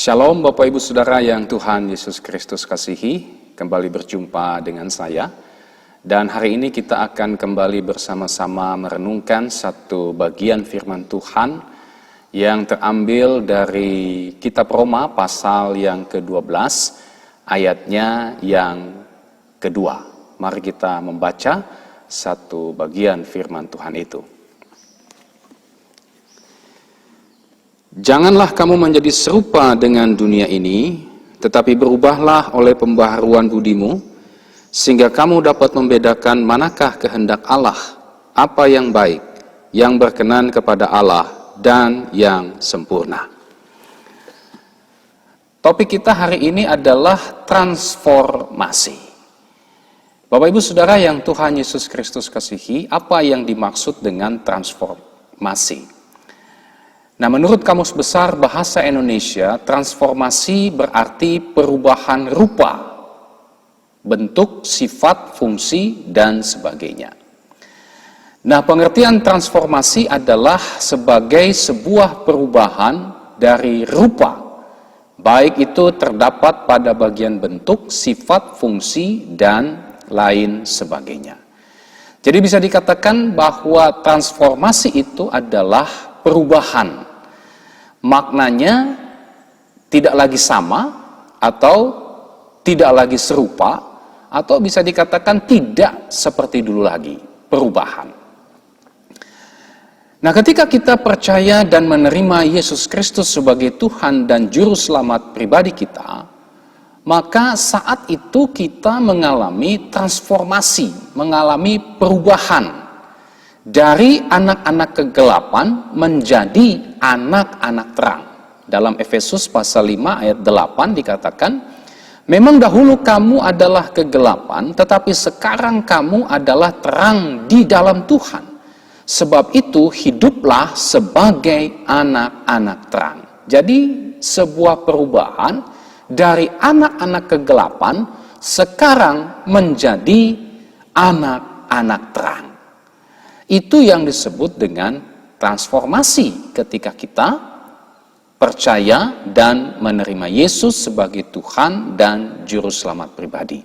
Shalom Bapak Ibu Saudara yang Tuhan Yesus Kristus kasihi, kembali berjumpa dengan saya. Dan hari ini kita akan kembali bersama-sama merenungkan satu bagian firman Tuhan yang terambil dari kitab Roma pasal yang ke-12, ayatnya yang kedua. Mari kita membaca satu bagian firman Tuhan itu. Janganlah kamu menjadi serupa dengan dunia ini, tetapi berubahlah oleh pembaharuan budimu, sehingga kamu dapat membedakan manakah kehendak Allah, apa yang baik, yang berkenan kepada Allah, dan yang sempurna. Topik kita hari ini adalah transformasi. Bapak Ibu Saudara yang Tuhan Yesus Kristus kasihi, apa yang dimaksud dengan transformasi? Nah, menurut Kamus Besar Bahasa Indonesia, transformasi berarti perubahan rupa, bentuk, sifat, fungsi, dan sebagainya. Nah, pengertian transformasi adalah sebagai sebuah perubahan dari rupa, baik itu terdapat pada bagian bentuk, sifat, fungsi, dan lain sebagainya. Jadi bisa dikatakan bahwa transformasi itu adalah perubahan. Maknanya tidak lagi sama atau tidak lagi serupa atau bisa dikatakan tidak seperti dulu lagi, perubahan. Nah, ketika kita percaya dan menerima Yesus Kristus sebagai Tuhan dan Juru Selamat pribadi kita, maka saat itu kita mengalami transformasi, mengalami perubahan. Dari anak-anak kegelapan menjadi anak-anak terang. Dalam Efesus pasal 5 ayat 8 dikatakan, memang dahulu kamu adalah kegelapan, tetapi sekarang kamu adalah terang di dalam Tuhan. Sebab itu hiduplah sebagai anak-anak terang. Jadi sebuah perubahan dari anak-anak kegelapan sekarang menjadi anak-anak terang. Itu yang disebut dengan transformasi ketika kita percaya dan menerima Yesus sebagai Tuhan dan Juru Selamat pribadi.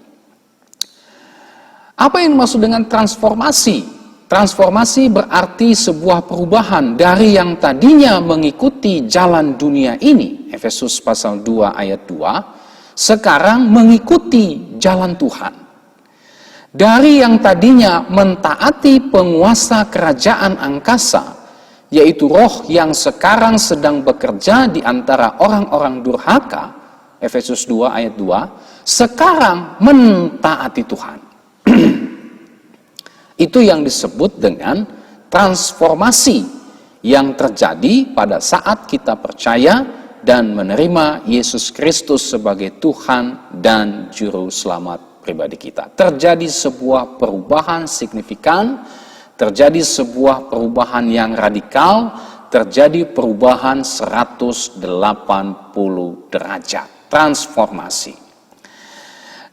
Apa yang dimaksud dengan transformasi? Transformasi berarti sebuah perubahan dari yang tadinya mengikuti jalan dunia ini, Efesus pasal 2 ayat 2, sekarang mengikuti jalan Tuhan. Dari yang tadinya mentaati penguasa kerajaan angkasa, yaitu roh yang sekarang sedang bekerja di antara orang-orang durhaka, Efesus 2 ayat 2, sekarang mentaati Tuhan. Itu yang disebut dengan transformasi yang terjadi pada saat kita percaya dan menerima Yesus Kristus sebagai Tuhan dan Juru Selamat pribadi kita. Terjadi sebuah perubahan signifikan, terjadi sebuah perubahan yang radikal, terjadi perubahan 180 derajat, transformasi.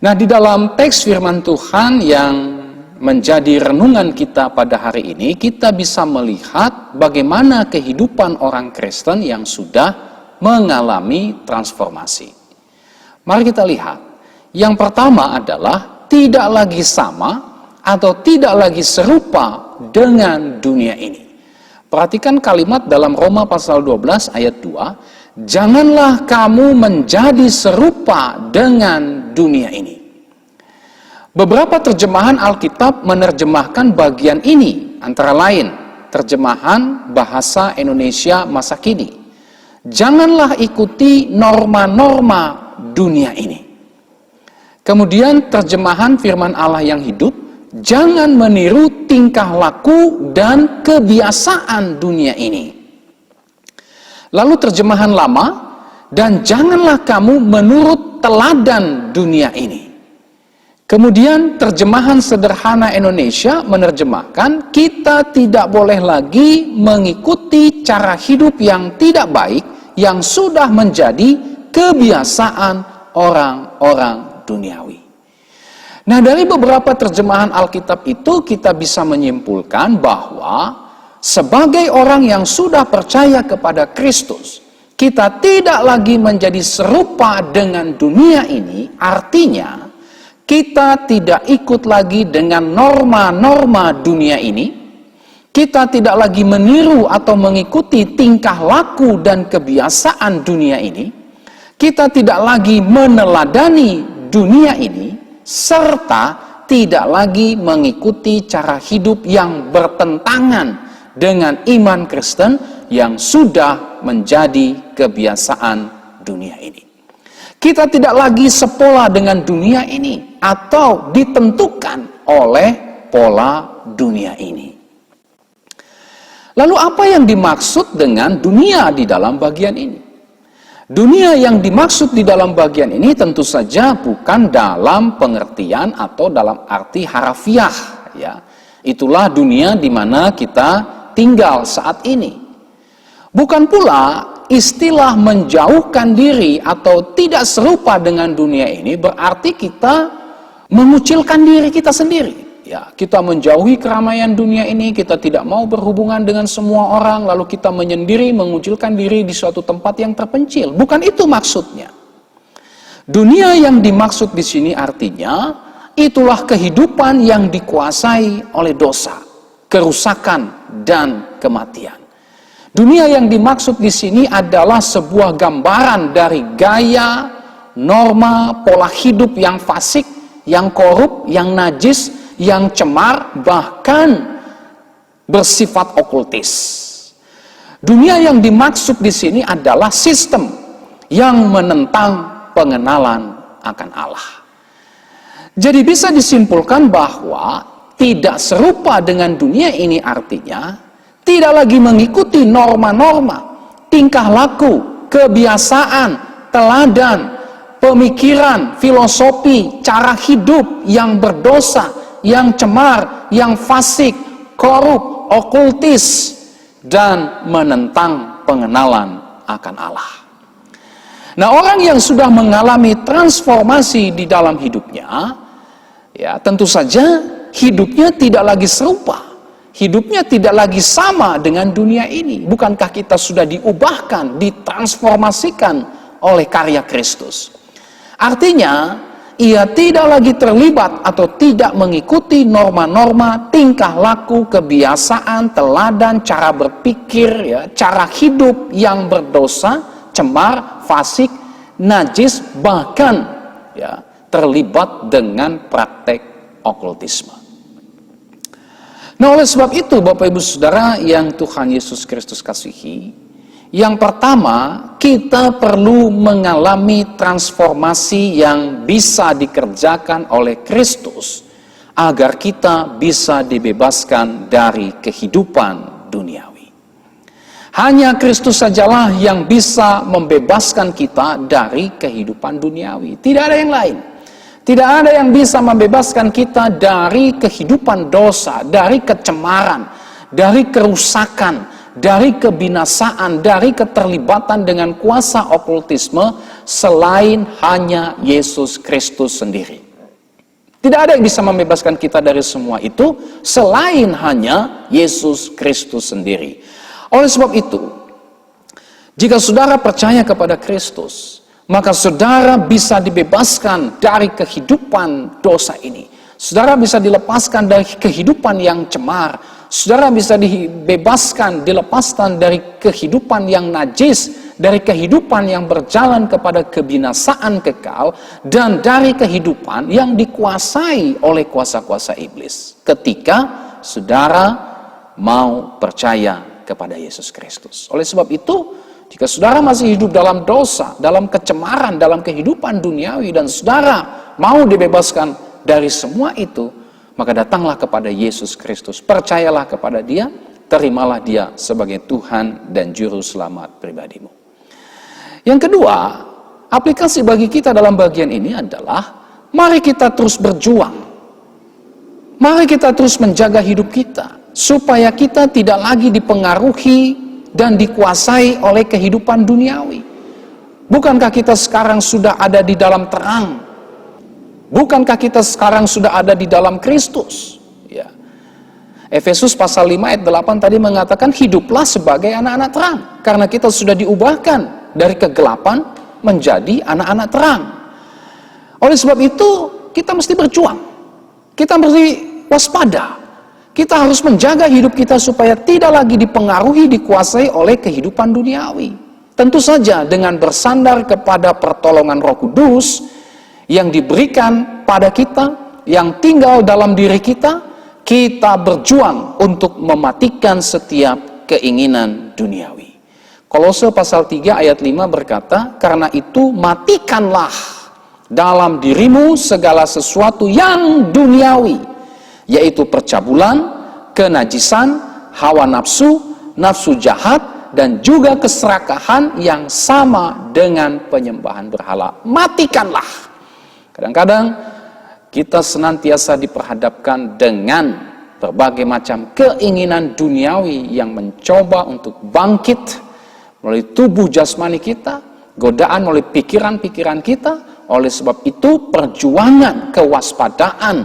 Nah, di dalam teks firman Tuhan yang menjadi renungan kita pada hari ini, kita bisa melihat bagaimana kehidupan orang Kristen yang sudah mengalami transformasi. Mari kita lihat. Yang pertama adalah tidak lagi sama atau tidak lagi serupa dengan dunia ini. Perhatikan kalimat dalam Roma pasal 12 ayat 2, janganlah kamu menjadi serupa dengan dunia ini. Beberapa terjemahan Alkitab menerjemahkan bagian ini, antara lain terjemahan bahasa Indonesia masa kini. Janganlah ikuti norma-norma dunia ini. Kemudian terjemahan firman Allah yang hidup, jangan meniru tingkah laku dan kebiasaan dunia ini. Lalu terjemahan lama, dan janganlah kamu menurut teladan dunia ini. Kemudian terjemahan sederhana Indonesia menerjemahkan, kita tidak boleh lagi mengikuti cara hidup yang tidak baik, yang sudah menjadi kebiasaan orang-orang duniawi. Nah, dari beberapa terjemahan Alkitab itu kita bisa menyimpulkan bahwa sebagai orang yang sudah percaya kepada Kristus, kita tidak lagi menjadi serupa dengan dunia ini, artinya kita tidak ikut lagi dengan norma-norma dunia ini, kita tidak lagi meniru atau mengikuti tingkah laku dan kebiasaan dunia ini, kita tidak lagi meneladani dunia ini, serta tidak lagi mengikuti cara hidup yang bertentangan dengan iman Kristen yang sudah menjadi kebiasaan dunia ini. Kita tidak lagi sepola dengan dunia ini atau ditentukan oleh pola dunia ini. Lalu apa yang dimaksud dengan dunia di dalam bagian ini? Dunia yang dimaksud di dalam bagian ini tentu saja bukan dalam pengertian atau dalam arti harafiah, ya. Itulah dunia di mana kita tinggal saat ini. Bukan pula istilah menjauhkan diri atau tidak serupa dengan dunia ini berarti kita mengucilkan diri kita sendiri. Ya, kita menjauhi keramaian dunia ini, kita tidak mau berhubungan dengan semua orang, lalu kita menyendiri, mengucilkan diri di suatu tempat yang terpencil. Bukan itu maksudnya. Dunia yang dimaksud di sini artinya, itulah kehidupan yang dikuasai oleh dosa, kerusakan, dan kematian. Dunia yang dimaksud di sini adalah sebuah gambaran dari gaya, norma, pola hidup yang fasik, yang korup, yang najis, yang cemar, bahkan bersifat okultis. Dunia yang dimaksud di sini adalah sistem yang menentang pengenalan akan Allah. Jadi bisa disimpulkan bahwa tidak serupa dengan dunia ini artinya tidak lagi mengikuti norma-norma, tingkah laku, kebiasaan, teladan, pemikiran, filosofi, cara hidup yang berdosa, yang cemar, yang fasik, korup, okultis, dan menentang pengenalan akan Allah. Nah, orang yang sudah mengalami transformasi di dalam hidupnya, ya tentu saja hidupnya tidak lagi serupa. Hidupnya tidak lagi sama dengan dunia ini. Bukankah kita sudah diubahkan, ditransformasikan oleh karya Kristus? Artinya, ia tidak lagi terlibat atau tidak mengikuti norma-norma, tingkah laku, kebiasaan, teladan, cara berpikir, ya, cara hidup yang berdosa, cemar, fasik, najis, bahkan ya, terlibat dengan praktek okultisme. Nah, oleh sebab itu, Bapak Ibu Saudara yang Tuhan Yesus Kristus kasihi, yang pertama, kita perlu mengalami transformasi yang bisa dikerjakan oleh Kristus agar kita bisa dibebaskan dari kehidupan duniawi. Hanya Kristus sajalah yang bisa membebaskan kita dari kehidupan duniawi. Tidak ada yang lain. Tidak ada yang bisa membebaskan kita dari kehidupan dosa, dari kecemaran, dari kerusakan, dari kebinasaan, dari keterlibatan dengan kuasa okultisme selain hanya Yesus Kristus sendiri. Tidak ada yang bisa membebaskan kita dari semua itu selain hanya Yesus Kristus sendiri. Oleh sebab itu, jika saudara percaya kepada Kristus, maka saudara bisa dibebaskan dari kehidupan dosa ini. Saudara bisa dilepaskan dari kehidupan yang cemar. Saudara bisa dilepaskan dari kehidupan yang najis, dari kehidupan yang berjalan kepada kebinasaan kekal, dan dari kehidupan yang dikuasai oleh kuasa-kuasa iblis. Ketika saudara mau percaya kepada Yesus Kristus. Oleh sebab itu, jika saudara masih hidup dalam dosa, dalam kecemaran, dalam kehidupan duniawi, dan saudara mau dibebaskan dari semua itu, maka datanglah kepada Yesus Kristus, percayalah kepada Dia, terimalah Dia sebagai Tuhan dan Juru Selamat pribadimu. Yang kedua, aplikasi bagi kita dalam bagian ini adalah, mari kita terus berjuang. Mari kita terus menjaga hidup kita, supaya kita tidak lagi dipengaruhi dan dikuasai oleh kehidupan duniawi. Bukankah kita sekarang sudah ada di dalam terang? Bukankah kita sekarang sudah ada di dalam Kristus? Ya. Efesus pasal 5 ayat 8 tadi mengatakan, hiduplah sebagai anak-anak terang, karena kita sudah diubahkan dari kegelapan menjadi anak-anak terang. Oleh sebab itu, kita mesti berjuang. Kita mesti waspada. Kita harus menjaga hidup kita supaya tidak lagi dipengaruhi, dikuasai oleh kehidupan duniawi. Tentu saja dengan bersandar kepada pertolongan Roh Kudus yang diberikan pada kita, yang tinggal dalam diri kita, kita berjuang untuk mematikan setiap keinginan duniawi. Kolose pasal 3 ayat 5 berkata, karena itu matikanlah dalam dirimu segala sesuatu yang duniawi, yaitu percabulan, kenajisan, hawa nafsu, nafsu jahat, dan juga keserakahan yang sama dengan penyembahan berhala. Matikanlah. Kadang-kadang kita senantiasa diperhadapkan dengan berbagai macam keinginan duniawi yang mencoba untuk bangkit melalui tubuh jasmani kita, godaan oleh pikiran-pikiran kita. Oleh sebab itu, perjuangan kewaspadaan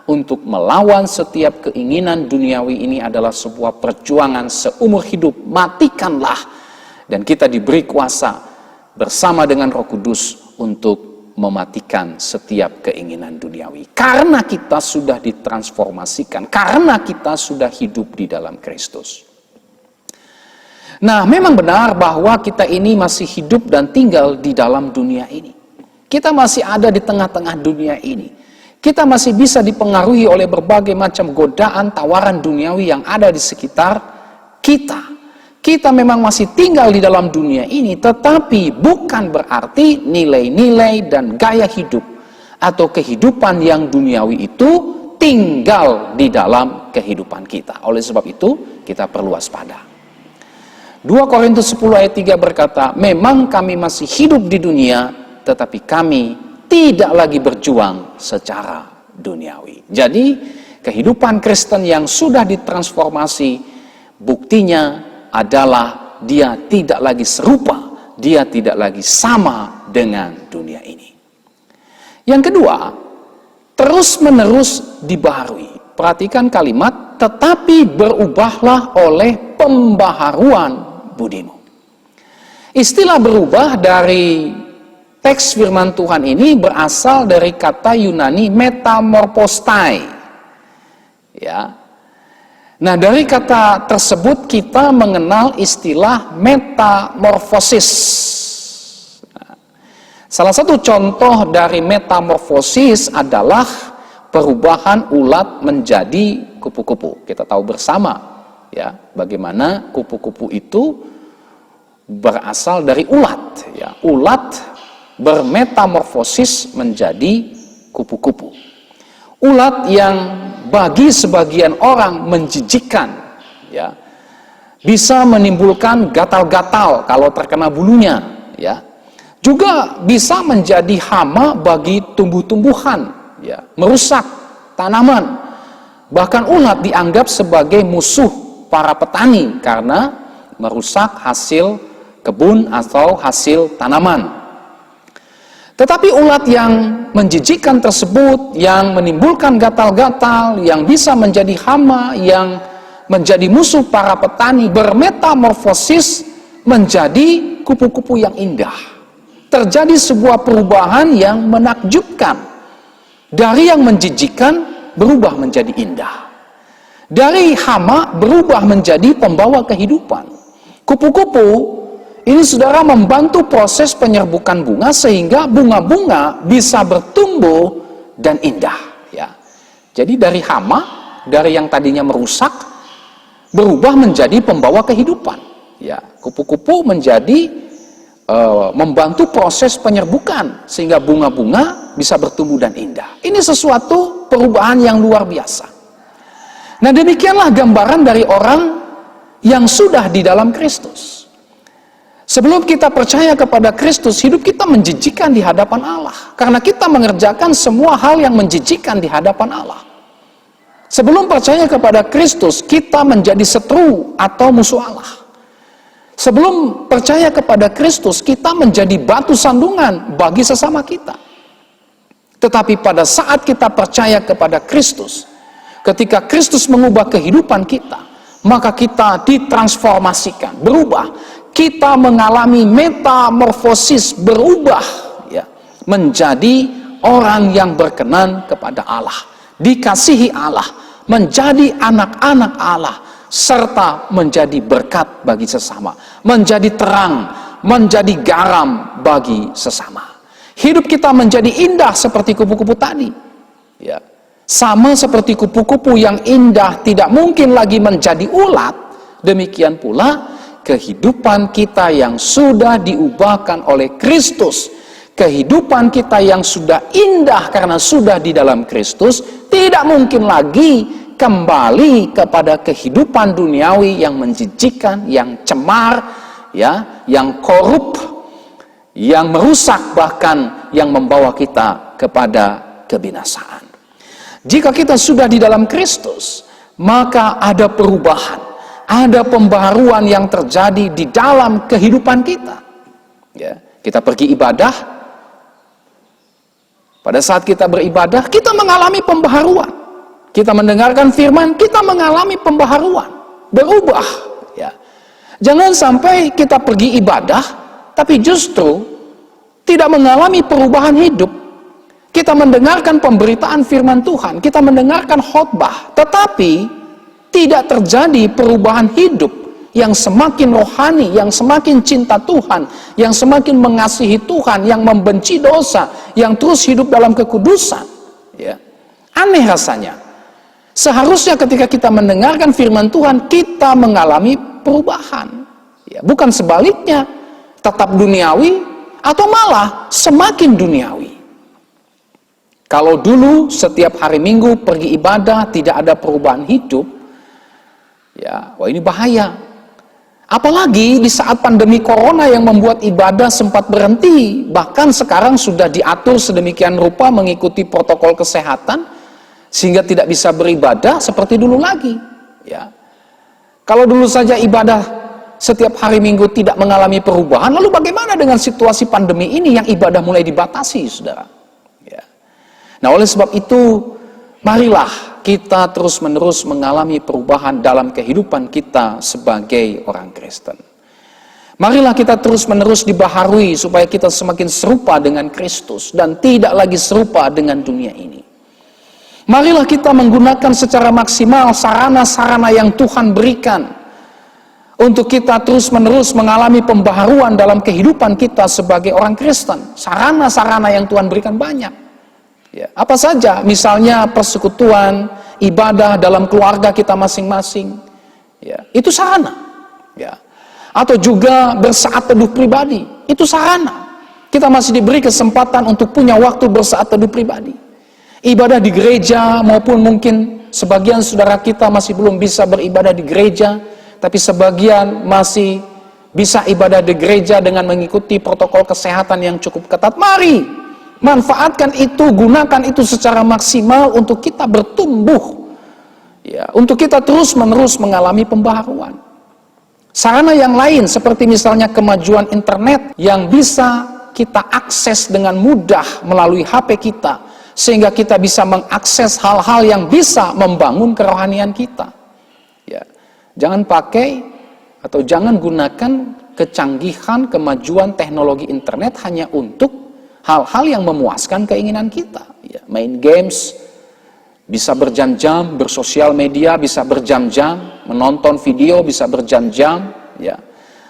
untuk melawan setiap keinginan duniawi ini adalah sebuah perjuangan seumur hidup. Matikanlah. Dan kita diberi kuasa bersama dengan Roh Kudus untuk mematikan setiap keinginan duniawi. Karena kita sudah ditransformasikan, karena kita sudah hidup di dalam Kristus. Nah, memang benar bahwa kita ini masih hidup dan tinggal di dalam dunia ini. Kita masih ada di tengah-tengah dunia ini. Kita masih bisa dipengaruhi oleh berbagai macam godaan, tawaran duniawi yang ada di sekitar kita. Kita memang masih tinggal di dalam dunia ini, tetapi bukan berarti nilai-nilai dan gaya hidup atau kehidupan yang duniawi itu tinggal di dalam kehidupan kita. Oleh sebab itu, kita perlu waspada. 2 Korintus 10 ayat 3 berkata, memang kami masih hidup di dunia, tetapi kami tidak lagi berjuang secara duniawi. Jadi, kehidupan Kristen yang sudah ditransformasi, buktinya adalah dia tidak lagi serupa, dia tidak lagi sama dengan dunia ini. Yang kedua, terus-menerus dibaharui. Perhatikan kalimat, tetapi berubahlah oleh pembaharuan budimu. Istilah berubah dari teks firman Tuhan ini berasal dari kata Yunani metamorpostai. Ya. Nah, dari kata tersebut kita mengenal istilah metamorfosis. Nah, salah satu contoh dari metamorfosis adalah perubahan ulat menjadi kupu-kupu. Kita tahu bersama ya, bagaimana kupu-kupu itu berasal dari ulat, ya. Ulat bermetamorfosis menjadi kupu-kupu. Ulat yang bagi sebagian orang menjijikkan, ya, bisa menimbulkan gatal-gatal kalau terkena bulunya, ya. Juga bisa menjadi hama bagi tumbuh-tumbuhan, ya, merusak tanaman. Bahkan ulat dianggap sebagai musuh para petani karena merusak hasil kebun atau hasil tanaman. Tetapi ulat yang menjijikkan tersebut, yang menimbulkan gatal-gatal, yang bisa menjadi hama, yang menjadi musuh para petani, bermetamorfosis menjadi kupu-kupu yang indah. Terjadi sebuah perubahan yang menakjubkan. Dari yang menjijikkan berubah menjadi indah. Dari hama berubah menjadi pembawa kehidupan. Kupu-kupu ini, saudara, membantu proses penyerbukan bunga sehingga bunga-bunga bisa bertumbuh dan indah. Ya. Jadi dari hama, dari yang tadinya merusak, berubah menjadi pembawa kehidupan. Ya. Kupu-kupu menjadi membantu proses penyerbukan sehingga bunga-bunga bisa bertumbuh dan indah. Ini sesuatu perubahan yang luar biasa. Nah, demikianlah gambaran dari orang yang sudah di dalam Kristus. Sebelum kita percaya kepada Kristus, hidup kita menjijikkan di hadapan Allah. Karena kita mengerjakan semua hal yang menjijikkan di hadapan Allah. Sebelum percaya kepada Kristus, kita menjadi seteru atau musuh Allah. Sebelum percaya kepada Kristus, kita menjadi batu sandungan bagi sesama kita. Tetapi pada saat kita percaya kepada Kristus, ketika Kristus mengubah kehidupan kita, maka kita ditransformasikan, berubah. kita mengalami metamorfosis, berubah ya, menjadi orang yang berkenan kepada Allah, dikasihi Allah, menjadi anak-anak Allah, serta menjadi berkat bagi sesama, menjadi terang, menjadi garam bagi sesama. Hidup kita menjadi indah seperti kupu-kupu tadi ya. Sama seperti kupu-kupu yang indah tidak mungkin lagi menjadi ulat, demikian pula kehidupan kita yang sudah diubahkan oleh Kristus, kehidupan kita yang sudah indah karena sudah di dalam Kristus, tidak mungkin lagi kembali kepada kehidupan duniawi yang menjijikkan, yang cemar, ya, yang korup, yang merusak, bahkan yang membawa kita kepada kebinasaan. Jika kita sudah di dalam Kristus, maka ada perubahan, ada pembaharuan yang terjadi di dalam kehidupan kita. Ya, kita pergi ibadah, pada saat kita beribadah, kita mengalami pembaharuan. Kita mendengarkan firman, kita mengalami pembaharuan, berubah. Ya. Jangan sampai kita pergi ibadah, tapi justru tidak mengalami perubahan hidup. Kita mendengarkan pemberitaan firman Tuhan, kita mendengarkan khotbah, tetapi tidak terjadi perubahan hidup yang semakin rohani, yang semakin cinta Tuhan, yang semakin mengasihi Tuhan, yang membenci dosa, yang terus hidup dalam kekudusan. Ya. Aneh rasanya. Seharusnya ketika kita mendengarkan firman Tuhan, kita mengalami perubahan. Ya, bukan sebaliknya, tetap duniawi atau malah semakin duniawi. Kalau dulu setiap hari Minggu pergi ibadah tidak ada perubahan hidup, ya, wah ini bahaya. Apalagi di saat pandemi corona yang membuat ibadah sempat berhenti, bahkan sekarang sudah diatur sedemikian rupa mengikuti protokol kesehatan sehingga tidak bisa beribadah seperti dulu lagi. Ya, kalau dulu saja ibadah setiap hari Minggu tidak mengalami perubahan, lalu bagaimana dengan situasi pandemi ini yang ibadah mulai dibatasi, saudara? Nah, oleh sebab itu, marilah kita terus-menerus mengalami perubahan dalam kehidupan kita sebagai orang Kristen. Marilah kita terus-menerus dibaharui supaya kita semakin serupa dengan Kristus dan tidak lagi serupa dengan dunia ini. Marilah kita menggunakan secara maksimal sarana-sarana yang Tuhan berikan untuk kita terus-menerus mengalami pembaharuan dalam kehidupan kita sebagai orang Kristen. Sarana-sarana yang Tuhan berikan banyak. Ya, apa saja, misalnya persekutuan, ibadah dalam keluarga kita masing-masing, ya, itu sarana. Ya. Atau juga bersaat teduh pribadi, itu sarana. Kita masih diberi kesempatan untuk punya waktu bersaat teduh pribadi. Ibadah di gereja, maupun mungkin sebagian saudara kita masih belum bisa beribadah di gereja, tapi sebagian masih bisa ibadah di gereja dengan mengikuti protokol kesehatan yang cukup ketat. Mari manfaatkan itu, gunakan itu secara maksimal untuk kita bertumbuh, ya, untuk kita terus-menerus mengalami pembaharuan. Sarana yang lain seperti misalnya kemajuan internet yang bisa kita akses dengan mudah melalui HP kita, sehingga kita bisa mengakses hal-hal yang bisa membangun kerohanian kita. Ya, jangan pakai atau jangan gunakan kecanggihan kemajuan teknologi internet hanya untuk hal-hal yang memuaskan keinginan kita. Ya, main games, bisa berjam-jam, bersosial media bisa berjam-jam, menonton video bisa berjam-jam, ya,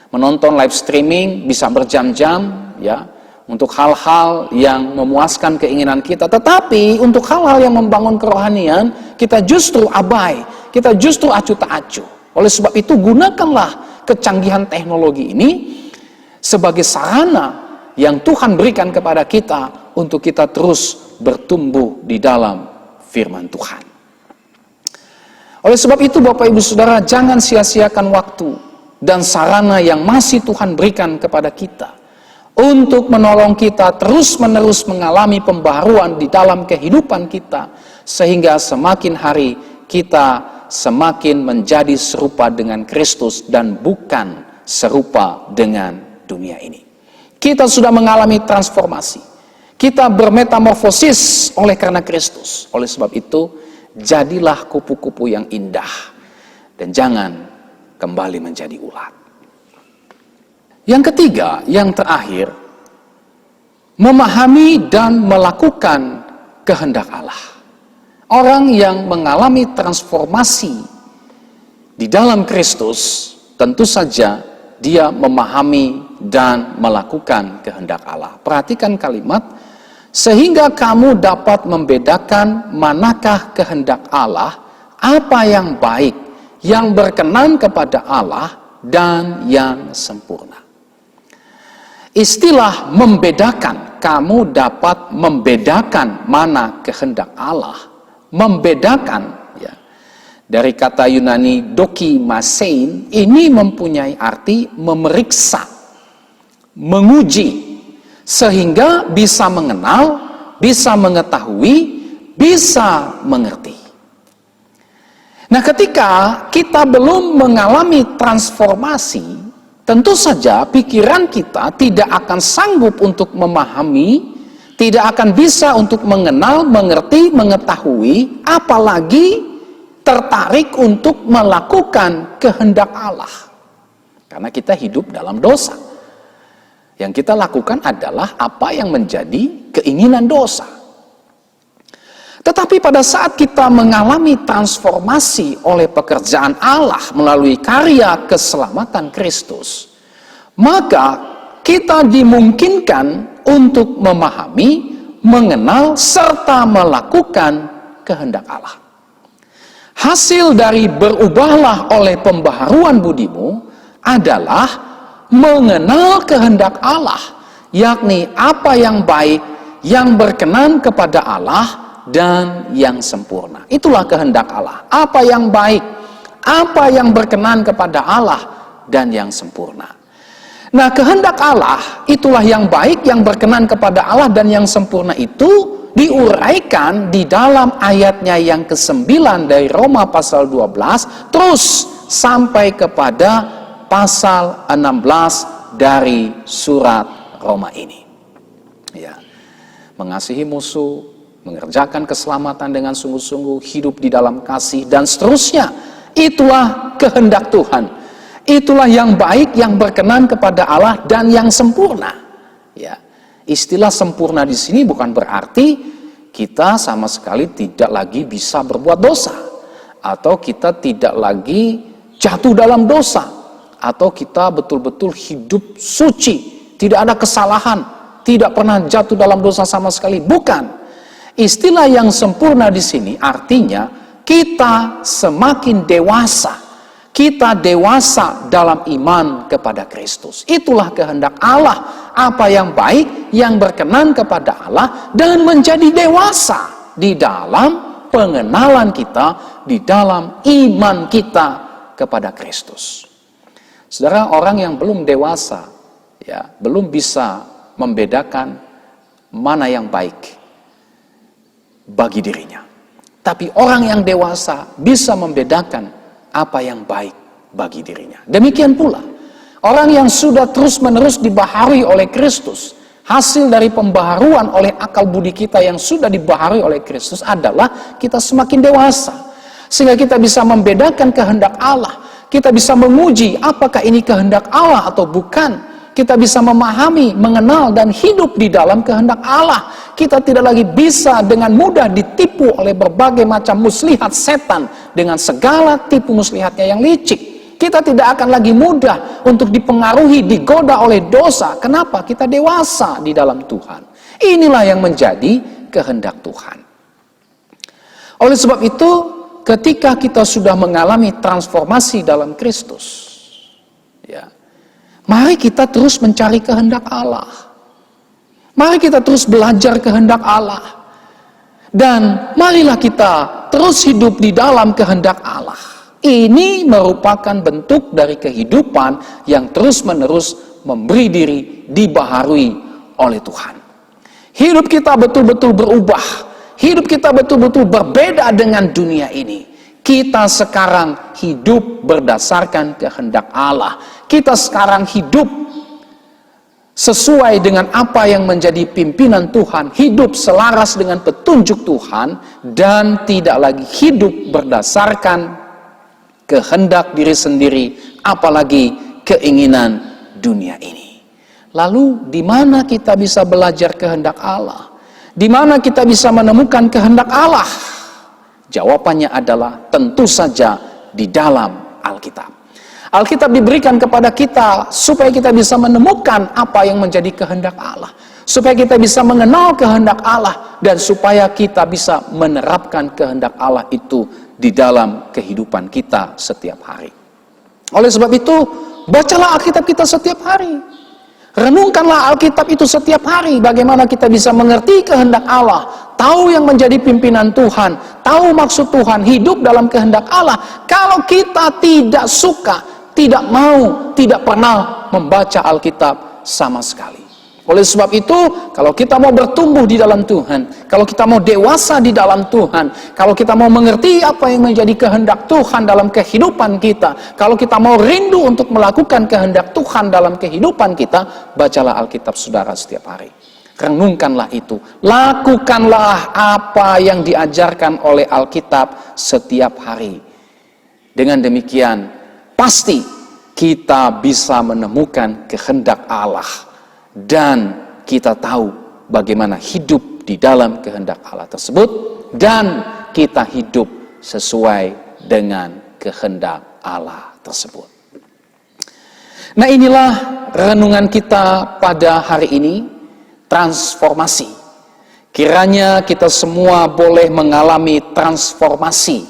menonton live streaming bisa berjam-jam, ya, untuk hal-hal yang memuaskan keinginan kita. Tetapi untuk hal-hal yang membangun kerohanian, kita justru abai, kita justru acuh tak acuh. Oleh sebab itu, gunakanlah kecanggihan teknologi ini sebagai sarana yang Tuhan berikan kepada kita untuk kita terus bertumbuh di dalam firman Tuhan. Oleh sebab itu, Bapak Ibu Saudara, jangan sia-siakan waktu dan sarana yang masih Tuhan berikan kepada kita untuk menolong kita terus-menerus mengalami pembaharuan di dalam kehidupan kita, sehingga semakin hari kita semakin menjadi serupa dengan Kristus dan bukan serupa dengan dunia ini. Kita sudah mengalami transformasi. Kita bermetamorfosis oleh karena Kristus. Oleh sebab itu, jadilah kupu-kupu yang indah dan jangan kembali menjadi ulat. Yang ketiga, yang terakhir, memahami dan melakukan kehendak Allah. Orang yang mengalami transformasi di dalam Kristus, tentu saja dia memahami dan melakukan kehendak Allah. Perhatikan kalimat, sehingga kamu dapat membedakan manakah kehendak Allah, apa yang baik, yang berkenan kepada Allah, dan yang sempurna. Istilah membedakan, kamu dapat membedakan mana kehendak Allah. Membedakan, ya, dari kata Yunani dokimasein, ini mempunyai arti memeriksa, menguji, sehingga bisa mengenal, bisa mengetahui, bisa mengerti. Nah, ketika kita belum mengalami transformasi, tentu saja pikiran kita tidak akan sanggup untuk memahami, tidak akan bisa untuk mengenal, mengerti, mengetahui, apalagi tertarik untuk melakukan kehendak Allah. Karena kita hidup dalam dosa. Yang kita lakukan adalah apa yang menjadi keinginan dosa. Tetapi pada saat kita mengalami transformasi oleh pekerjaan Allah melalui karya keselamatan Kristus, maka kita dimungkinkan untuk memahami, mengenal, serta melakukan kehendak Allah. Hasil dari berubahlah oleh pembaharuan budimu adalah mengenal kehendak Allah, yakni apa yang baik, yang berkenan kepada Allah, dan yang sempurna. Itulah kehendak Allah. Apa yang baik, apa yang berkenan kepada Allah, dan yang sempurna. Nah, kehendak Allah, itulah yang baik, yang berkenan kepada Allah, dan yang sempurna itu diuraikan di dalam ayatnya yang ke-9 dari Roma pasal 12, terus sampai kepada pasal 16 dari surat Roma ini. Ya. Mengasihi musuh, mengerjakan keselamatan dengan sungguh-sungguh, hidup di dalam kasih, dan seterusnya. Itulah kehendak Tuhan. Itulah yang baik, yang berkenan kepada Allah, dan yang sempurna. Ya, istilah sempurna di sini bukan berarti kita sama sekali tidak lagi bisa berbuat dosa, atau kita tidak lagi jatuh dalam dosa, atau kita betul-betul hidup suci, tidak ada kesalahan, tidak pernah jatuh dalam dosa sama sekali. Bukan. Istilah yang sempurna di sini artinya kita semakin dewasa. Kita dewasa dalam iman kepada Kristus. Itulah kehendak Allah. Apa yang baik, yang berkenan kepada Allah, dan menjadi dewasa di dalam pengenalan kita, di dalam iman kita kepada Kristus. Saudara, orang yang belum dewasa, ya, belum bisa membedakan mana yang baik bagi dirinya. Tapi orang yang dewasa bisa membedakan apa yang baik bagi dirinya. Demikian pula, orang yang sudah terus-menerus dibaharui oleh Kristus, hasil dari pembaharuan oleh akal budi kita yang sudah dibaharui oleh Kristus adalah kita semakin dewasa. Sehingga kita bisa membedakan kehendak Allah. Kita bisa menguji apakah ini kehendak Allah atau bukan. Kita bisa memahami, mengenal, dan hidup di dalam kehendak Allah. Kita tidak lagi bisa dengan mudah ditipu oleh berbagai macam muslihat setan dengan segala tipu muslihatnya yang licik. Kita tidak akan lagi mudah untuk dipengaruhi, digoda oleh dosa. Kenapa? Kita dewasa di dalam Tuhan. Inilah yang menjadi kehendak Tuhan. Oleh sebab itu, ketika kita sudah mengalami transformasi dalam Kristus, ya, mari kita terus mencari kehendak Allah. Mari kita terus belajar kehendak Allah. Dan marilah kita terus hidup di dalam kehendak Allah. Ini merupakan bentuk dari kehidupan yang terus-menerus memberi diri dibaharui oleh Tuhan. Hidup kita betul-betul berubah. Hidup kita betul-betul berbeda dengan dunia ini. Kita sekarang hidup berdasarkan kehendak Allah. Kita sekarang hidup sesuai dengan apa yang menjadi pimpinan Tuhan, hidup selaras dengan petunjuk Tuhan, dan tidak lagi hidup berdasarkan kehendak diri sendiri, apalagi keinginan dunia ini. Lalu di mana kita bisa belajar kehendak Allah? Di mana kita bisa menemukan kehendak Allah? Jawabannya adalah tentu saja di dalam Alkitab. Alkitab diberikan kepada kita supaya kita bisa menemukan apa yang menjadi kehendak Allah. Supaya kita bisa mengenal kehendak Allah dan supaya kita bisa menerapkan kehendak Allah itu di dalam kehidupan kita setiap hari. Oleh sebab itu, bacalah Alkitab kita setiap hari. Renungkanlah Alkitab itu setiap hari. Bagaimana kita bisa mengerti kehendak Allah, tahu yang menjadi pimpinan Tuhan, tahu maksud Tuhan, hidup dalam kehendak Allah. Kalau kita tidak suka, tidak mau, tidak pernah membaca Alkitab sama sekali. Oleh sebab itu, kalau kita mau bertumbuh di dalam Tuhan, kalau kita mau dewasa di dalam Tuhan, kalau kita mau mengerti apa yang menjadi kehendak Tuhan dalam kehidupan kita, kalau kita mau rindu untuk melakukan kehendak Tuhan dalam kehidupan kita, bacalah Alkitab saudara setiap hari. Renungkanlah itu. Lakukanlah apa yang diajarkan oleh Alkitab setiap hari. Dengan demikian, pasti kita bisa menemukan kehendak Allah. Dan kita tahu bagaimana hidup di dalam kehendak Allah tersebut. Dan kita hidup sesuai dengan kehendak Allah tersebut. Nah, inilah renungan kita pada hari ini. Transformasi. Kiranya kita semua boleh mengalami transformasi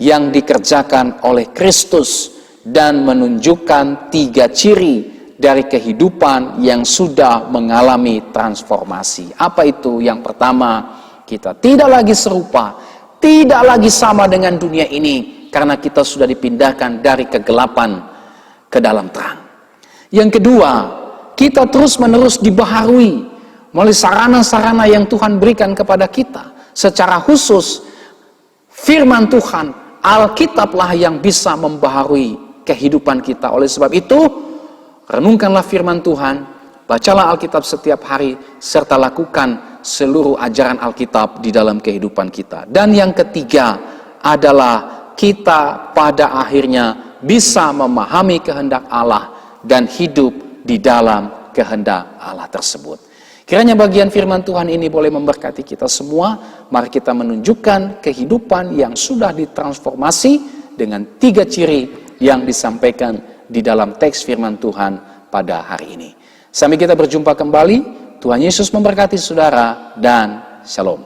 yang dikerjakan oleh Kristus dan menunjukkan 3 ciri dari kehidupan yang sudah mengalami transformasi. Apa itu? Yang pertama, kita tidak lagi serupa, tidak lagi sama dengan dunia ini, karena kita sudah dipindahkan dari kegelapan ke dalam terang. Yang kedua, kita terus-menerus dibaharui melalui sarana-sarana yang Tuhan berikan kepada kita. Secara khusus, firman Tuhan, Alkitablah yang bisa membaharui kehidupan kita. Oleh sebab itu, renungkanlah firman Tuhan, bacalah Alkitab setiap hari, serta lakukan seluruh ajaran Alkitab di dalam kehidupan kita. Dan yang ketiga adalah kita pada akhirnya bisa memahami kehendak Allah dan hidup di dalam kehendak Allah tersebut. Kiranya bagian firman Tuhan ini boleh memberkati kita semua. Mari kita menunjukkan kehidupan yang sudah ditransformasi dengan 3 ciri yang disampaikan di dalam teks firman Tuhan pada hari ini. Sampai kita berjumpa kembali, Tuhan Yesus memberkati saudara dan shalom.